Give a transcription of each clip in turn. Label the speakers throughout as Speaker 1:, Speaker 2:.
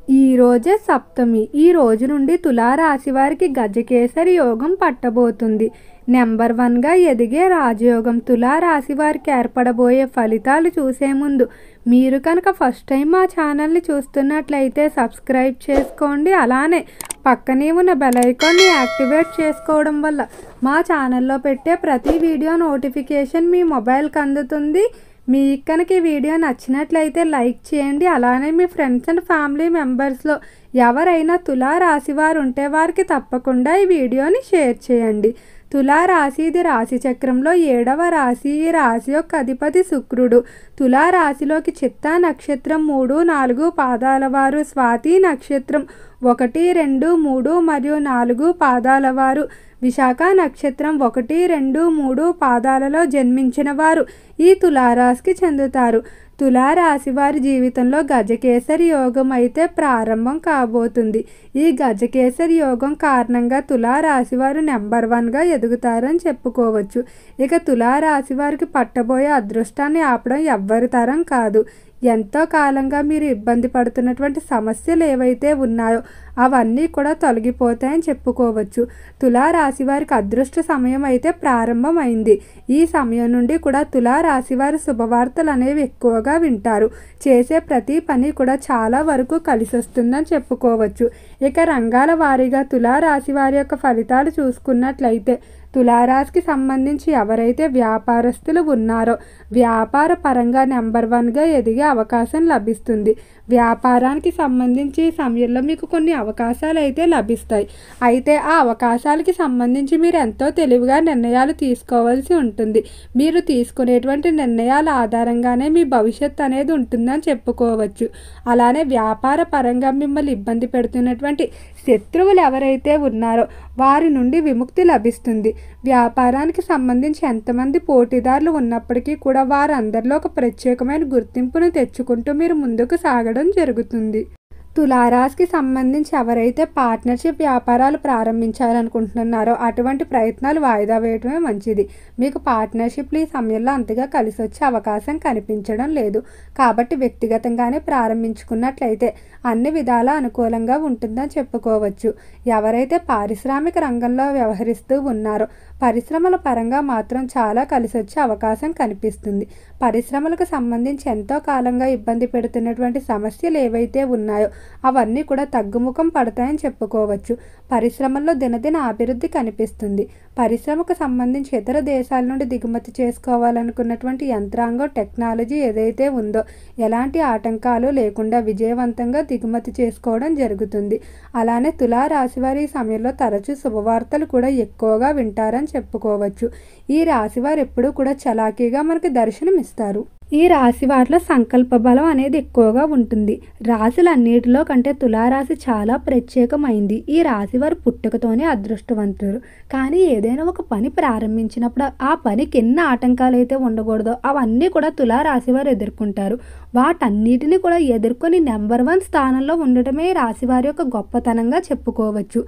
Speaker 1: ఈ రోజే సప్తమి. ఈ రోజు నుండి తులారాశి వారికి గజకేసరి యోగం పట్టబోతుంది. నెంబర్ 1గా ఎదిగే రాజయోగం. తులారాశి వారికి ఏర్పడబోయే ఫలితాలు చూసే ముందు మీరు కనుక ఫస్ట్ టైం మా ఛానల్ని చూస్తున్నట్లయితే సబ్స్క్రైబ్ చేసుకోండి. అలానే పక్కనే ఉన్న బెల్ ఐకాన్ని యాక్టివేట్ చేసుకోవడం వల్ల మా ఛానల్లో పెట్టే ప్రతి వీడియో నోటిఫికేషన్ మీ మొబైల్కి అందుతుంది. మీకు కనుక ఈ వీడియో నచ్చినట్లయితే లైక్ చేయండి. అలానే మీ ఫ్రెండ్స్ అండ్ ఫ్యామిలీ మెంబర్స్లో ఎవరైనా తులారాశి వారు ఉంటే వారికి తప్పకుండా ఈ వీడియోని షేర్ చేయండి. తులారాశి ఇది రాశి చక్రంలో 7వ రాశి. ఈ రాశి యొక్క అధిపతి శుక్రుడు. తులారాశిలోకి చిత్తా నక్షత్రం 3, 4 పాదాల వారు, స్వాతి నక్షత్రం 1, 2, 3 మరియు 4 పాదాల వారు, విశాఖ నక్షత్రం 1, 2, 3 పాదాలలో జన్మించిన వారు ఈ తులారాశికి చెందుతారు. తులారాశి వారి జీవితంలో గజకేసరి యోగం అయితే ప్రారంభం కాబోతుంది. ఈ గజకేసరి యోగం కారణంగా తులారాశి వారు నెంబర్ 1గా ఎదుగుతారని చెప్పుకోవచ్చు. ఇక తులారాశి వారికి పట్టబోయే అదృష్టాన్ని ఆపడం ఎవ్వరి తరం కాదు. ఎంతో కాలంగా మీరు ఇబ్బంది పడుతున్నటువంటి సమస్యలు ఏవైతే ఉన్నాయో అవన్నీ కూడా తొలగిపోతాయని చెప్పుకోవచ్చు. తులారాశి వారికి అదృష్ట సమయం అయితే ప్రారంభమైంది. ఈ సమయం నుండి కూడా తులారాశి వారి శుభవార్తలు అనేవి ఎక్కువగా వింటారు. చేసే ప్రతి పని కూడా చాలా వరకు కలిసి వస్తుందని చెప్పుకోవచ్చు. ఇక రంగాల వారీగా తులారాశి వారి యొక్క ఫలితాలు చూసుకున్నట్లయితే తులారాశికి సంబంధించి ఎవరైతే వ్యాపారస్తులు ఉన్నారో వ్యాపార పరంగా నెంబర్ 1గా ఎదిగే అవకాశం లభిస్తుంది. వ్యాపారానికి సంబంధించి ఈ సమయంలో మీకు కొన్ని అవకాశాలు అయితే లభిస్తాయి. అయితే ఆ అవకాశాలకి సంబంధించి మీరు ఎంతో తెలివిగా నిర్ణయాలు తీసుకోవాల్సి ఉంటుంది. మీరు తీసుకునేటువంటి నిర్ణయాల ఆధారంగానే మీ భవిష్యత్తు అనేది ఉంటుందని చెప్పుకోవచ్చు. అలానే వ్యాపార పరంగా మిమ్మల్ని ఇబ్బంది పెడుతున్నటువంటి శత్రువులు ఎవరైతే ఉన్నారో వారి నుండి విముక్తి లభిస్తుంది. వ్యాపారానికి సంబంధించి ఎంతమంది పోటీదారులు ఉన్నప్పటికీ కూడా వారందరిలో ఒక ప్రత్యేకమైన గుర్తింపును తెచ్చుకుంటూ మీరు ముందుకు సాగడం జరుగుతుంది. తులారాశికి సంబంధించి ఎవరైతే పార్ట్నర్షిప్ వ్యాపారాలు ప్రారంభించాలనుకుంటున్నారో అటువంటి ప్రయత్నాలు వాయిదా వేయటమే మంచిది. మీకు పార్ట్నర్షిప్లు ఈ సమయంలో అంతగా కలిసి వచ్చే అవకాశం కనిపించడం లేదు. కాబట్టి వ్యక్తిగతంగానే ప్రారంభించుకున్నట్లయితే అన్ని విధాలా అనుకూలంగా ఉంటుందని చెప్పుకోవచ్చు. ఎవరైతే పారిశ్రామిక రంగంలో వ్యవహరిస్తూ ఉన్నారో పరిశ్రమల పరంగా మాత్రం చాలా కలిసి వచ్చే అవకాశం కనిపిస్తుంది. పరిశ్రమలకు సంబంధించి ఎంతో కాలంగా ఇబ్బంది పెడుతున్నటువంటి సమస్యలు ఏవైతే ఉన్నాయో అవన్నీ కూడా తగ్గుముఖం పడతాయని చెప్పుకోవచ్చు. పరిశ్రమల్లో దినదిన అభివృద్ధి కనిపిస్తుంది. పరిశ్రమకు సంబంధించి ఇతర దేశాల నుండి దిగుమతి చేసుకోవాలనుకున్నటువంటి యంత్రాంగం టెక్నాలజీ ఏదైతే ఉందో ఎలాంటి ఆటంకాలు లేకుండా విజయవంతంగా దిగుమతి చేసుకోవడం జరుగుతుంది. అలానే తులారాశి వారి సమయంలో తరచూ శుభవార్తలు కూడా ఎక్కువగా వింటారని చెప్పుకోవచ్చు. ఈ రాశి వారు ఎప్పుడూ కూడా చలాకీగా మనకి దర్శనమిస్తారు. ఈ రాశి వారిలో సంకల్ప బలం అనేది ఎక్కువగా ఉంటుంది. రాశులన్నిటిలో కంటే తులారాశి చాలా ప్రత్యేకమైంది. ఈ రాశి వారు పుట్టుకతోనే అదృష్టవంతులు. కానీ ఏదైనా ఒక పని ప్రారంభించినప్పుడు ఆ పనికి ఎన్ని ఆటంకాలు అయితే ఉండకూడదో అవన్నీ కూడా తులారాశి వారు ఎదుర్కొంటారు. వాటన్నిటిని కూడా ఎదుర్కొని నెంబర్ 1 స్థానంలో ఉండటమే రాశి వారి యొక్క గొప్పతనంగా చెప్పుకోవచ్చు.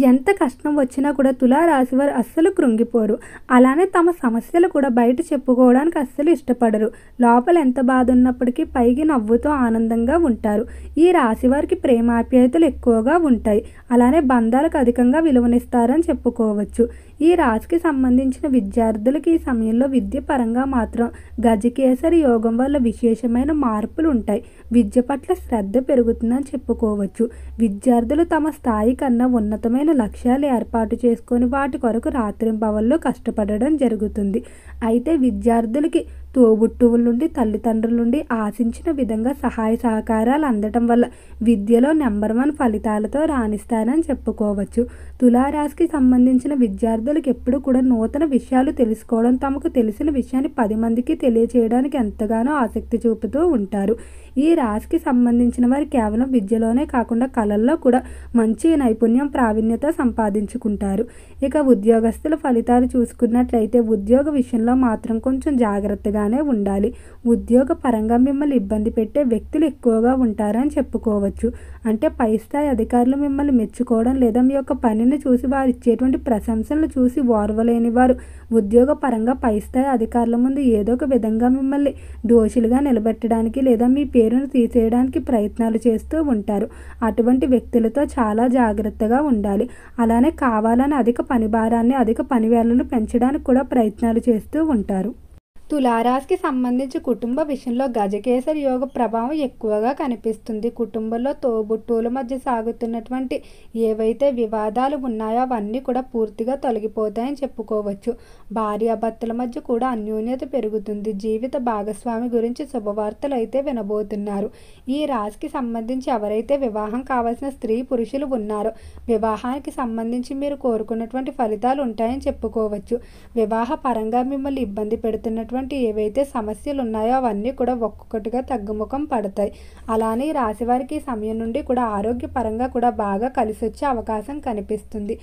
Speaker 1: ఎంత కష్టం వచ్చినా కూడా తులారాశి వారు అస్సలు కృంగిపోరు. అలానే తమ సమస్యలు కూడా బయట చెప్పుకోవడానికి అస్సలు ఇష్టపడరు. లోపల ఎంత బాధ ఉన్నప్పటికీ పైకి నవ్వుతూ ఆనందంగా ఉంటారు. ఈ రాశి వారికి ప్రేమాప్యాయతలు ఎక్కువగా ఉంటాయి. అలానే బంధాలకు అధికంగా విలువనిస్తారని చెప్పుకోవచ్చు. ఈ రాశికి సంబంధించిన విద్యార్థులకి ఈ సమయంలో విద్య పరంగా మాత్రం గజకేసరి యోగం వల్ల విశేషమైన మార్పులు ఉంటాయి. విద్య పట్ల శ్రద్ధ పెరుగుతుందని చెప్పుకోవచ్చు. విద్యార్థులు తమ స్థాయి కన్నా ఉన్నతమైన లక్ష్యాలు ఏర్పాటు చేసుకొని వాటి కొరకు రాత్రింబవళ్ళు కష్టపడడం జరుగుతుంది. అయితే విద్యార్థులకి తోబుట్టువుల నుండి తల్లిదండ్రుల నుండి ఆశించిన విధంగా సహాయ సహకారాలు అందటం వల్ల విద్యలో నెంబర్ 1 ఫలితాలతో రాణిస్తారని చెప్పుకోవచ్చు. తులారాశికి సంబంధించిన విద్యార్థులకు ఎప్పుడు కూడా నూతన విషయాలు తెలుసుకోవడం, తమకు తెలిసిన విషయాన్ని 10 మందికి తెలియచేయడానికి ఎంతగానో ఆసక్తి చూపుతూ ఉంటారు. ఈ రాశికి సంబంధించిన వారు కేవలం విద్యలోనే కాకుండా కళల్లో కూడా మంచి నైపుణ్యం ప్రావీణ్యత సంపాదించుకుంటారు. ఇక ఉద్యోగస్తుల ఫలితాలు చూసుకున్నట్లయితే ఉద్యోగ విషయంలో మాత్రం కొంచెం జాగ్రత్తగానే ఉండాలి. ఉద్యోగ పరంగా మిమ్మల్ని ఇబ్బంది పెట్టే వ్యక్తులు ఎక్కువగా ఉంటారని చెప్పుకోవచ్చు. అంటే పై స్థాయి అధికారులు మిమ్మల్ని మెచ్చుకోవడం లేదా మీ యొక్క పనిని చూసి వారు ఇచ్చేటువంటి ప్రశంసలను చూసి ఓర్వలేని వారు ఉద్యోగ పరంగా పై స్థాయి అధికారుల ముందు ఏదో ఒక విధంగా మిమ్మల్ని దోషులుగా నిలబెట్టడానికి లేదా మీ పేరును తీసేయడానికి ప్రయత్నాలు చేస్తూ ఉంటారు. అటువంటి వ్యక్తులతో చాలా జాగ్రత్తగా ఉండాలి. అలానే కావాలని అధిక పని భారాన్ని, అధిక పని వేళలను పెంచడానికి కూడా ప్రయత్నాలు చేస్తూ ఉంటారు. తులారాశికి సంబంధించి కుటుంబ విషయంలో గజకేసరి యోగ ప్రభావం ఎక్కువగా కనిపిస్తుంది. కుటుంబంలో తోబుట్టువుల మధ్య సాగుతున్నటువంటి ఏవైతే వివాదాలు ఉన్నాయో అవన్నీ కూడా పూర్తిగా తొలగిపోతాయని చెప్పుకోవచ్చు. భార్యాభర్తల మధ్య కూడా అన్యోన్యత పెరుగుతుంది. జీవిత భాగస్వామి గురించి శుభవార్తలు అయితే వినబోతున్నారు. ఈ రాశికి సంబంధించి ఎవరైతే వివాహం కావాల్సిన స్త్రీ పురుషులు ఉన్నారో వివాహానికి సంబంధించి మీరు కోరుకున్నటువంటి ఫలితాలు ఉంటాయని చెప్పుకోవచ్చు. వివాహ పరంగా మిమ్మల్ని ఇబ్బంది పెడుతున్నటువంటి ఏవైతే సమస్యలు ఉన్నాయో అవన్నీ కూడా ఒక్కొక్కటిగా తగ్గుముఖం పడతాయి. అలానే ఈ రాశి వారికి ఈ సమయం నుండి కూడా ఆరోగ్యపరంగా కూడా బాగా కలిసి వచ్చే అవకాశం కనిపిస్తుంది.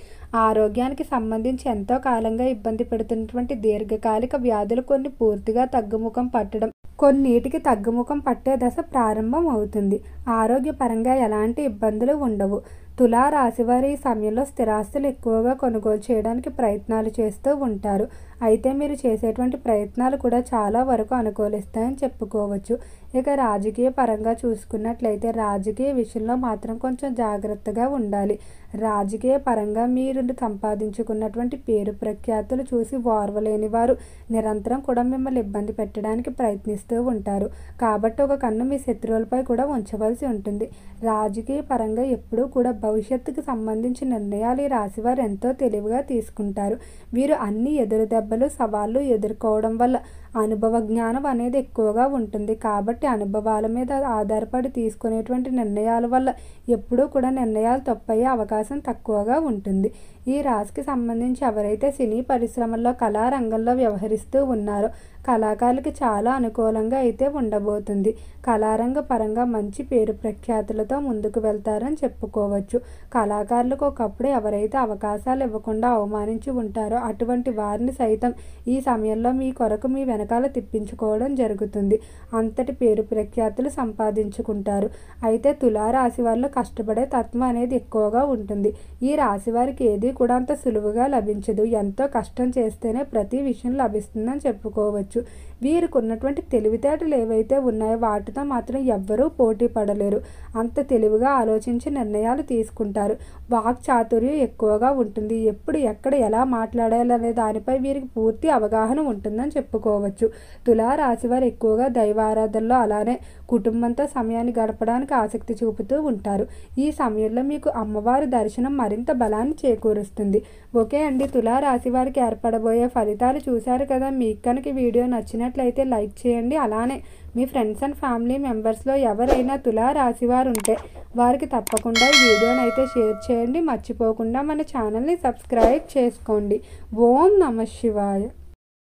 Speaker 1: ఆరోగ్యానికి సంబంధించి ఎంతో కాలంగా ఇబ్బంది పెడుతున్నటువంటి దీర్ఘకాలిక వ్యాధులు కొన్ని పూర్తిగా తగ్గుముఖం పట్టడం, కొన్నిటికి తగ్గుముఖం పట్టే దశ ప్రారంభం అవుతుంది. ఆరోగ్యపరంగా ఎలాంటి ఇబ్బందులు ఉండవు. తులా రాశివారి ఈ సమయంలో స్థిరాస్తులు ఎక్కువగా కొనుగోలు చేయడానికి ప్రయత్నాలు చేస్తూ ఉంటారు. అయితే మీరు చేసేటువంటి ప్రయత్నాలు కూడా చాలా వరకు అనుకూలిస్తాయని చెప్పుకోవచ్చు. ఇక రాజకీయ పరంగా చూసుకున్నట్లయితే రాజకీయ విషయంలో మాత్రం కొంచెం జాగ్రత్తగా ఉండాలి. రాజకీయ పరంగా మీరు సంపాదించుకున్నటువంటి పేరు ప్రఖ్యాతులు చూసి ఓర్వలేని వారు నిరంతరం కూడా మిమ్మల్ని ఇబ్బంది పెట్టడానికి ప్రయత్నిస్తూ ఉంటారు. కాబట్టి ఒక కన్ను మీ శత్రువులపై కూడా ఉంచవలసి ఉంటుంది. రాజకీయ పరంగా ఎప్పుడూ కూడా భవిష్యత్తుకు సంబంధించిన నిర్ణయాలు ఈ రాశివారు ఎంతో తెలివిగా తీసుకుంటారు. వీరు అన్ని ఎదురు దెబ్బలు, సవాళ్ళు ఎదుర్కోవడం వల్ల అనుభవ జ్ఞానం అనేది ఎక్కువగా ఉంటుంది. కాబట్టి అనుభవాల మీద ఆధారపడి తీసుకునేటువంటి నిర్ణయాల వల్ల ఎప్పుడూ కూడా నిర్ణయాలు తప్పయ్యే అవకాశం తక్కువగా ఉంటుంది. ఈ రాశికి సంబంధించి ఎవరైతే సినీ పరిశ్రమల్లో కళారంగంలో వ్యవహరిస్తూ ఉన్నారో కళాకారులకి చాలా అనుకూలంగా అయితే ఉండబోతుంది. కళారంగ పరంగా మంచి పేరు ప్రఖ్యాతులతో ముందుకు వెళ్తారని చెప్పుకోవచ్చు. కళాకారులకు ఒకప్పుడు ఎవరైతే అవకాశాలు ఇవ్వకుండా అవమానించి ఉంటారో అటువంటి వారిని సైతం ఈ సమయంలో మీ కొరకు మీ వెనకాల తిప్పించుకోవడం జరుగుతుంది. అంతటి పేరు ప్రఖ్యాతులు సంపాదించుకుంటారు. అయితే తులారాశి వాళ్ళు కష్టపడే తత్వం అనేది ఎక్కువగా ఉంటుంది. ఈ రాశి వారికి ఏది కూడా అంత సులువుగా లభించదు. ఎంతో కష్టం చేస్తేనే ప్రతి విషయం లభిస్తుందని చెప్పుకోవచ్చు. వీరికి ఉన్నటువంటి తెలివితేటలు ఏవైతే ఉన్నాయో వాటితో మాత్రం ఎవ్వరూ పోటీ పడలేరు. అంత తెలివిగా ఆలోచించి నిర్ణయాలు తీసుకుంటారు. వాక్ చాతుర్యం ఎక్కువగా ఉంటుంది. ఎప్పుడు ఎక్కడ ఎలా మాట్లాడాలనే దానిపై వీరికి పూర్తి అవగాహన ఉంటుందని చెప్పుకోవచ్చు. తులారాశి వారు ఎక్కువగా దైవారాధనలో అలానే కుటుంబంతో సమయాన్ని గడపడానికి ఆసక్తి చూపుతూ ఉంటారు. ఈ సమయంలో మీకు అమ్మవారి దర్శనం మరింత బలాన్ని చేకూరుస్తుంది. ఓకే అండి, తులారాశి వారికి ఏర్పడబోయే ఫలితాలు చూశారు కదా. మీకు కనుక వీడియో నచ్చినట్లయితే లైక్ చేయండి. అలానే మీ ఫ్రెండ్స్ అండ్ ఫ్యామిలీ మెంబర్స్లో ఎవరైనా తులారాశి వారు ఉంటే వారికి తప్పకుండా ఈ వీడియోని అయితే షేర్ చేయండి. మర్చిపోకుండా మన ఛానల్ని సబ్స్క్రైబ్ చేసుకోండి. ఓం నమః శివాయ.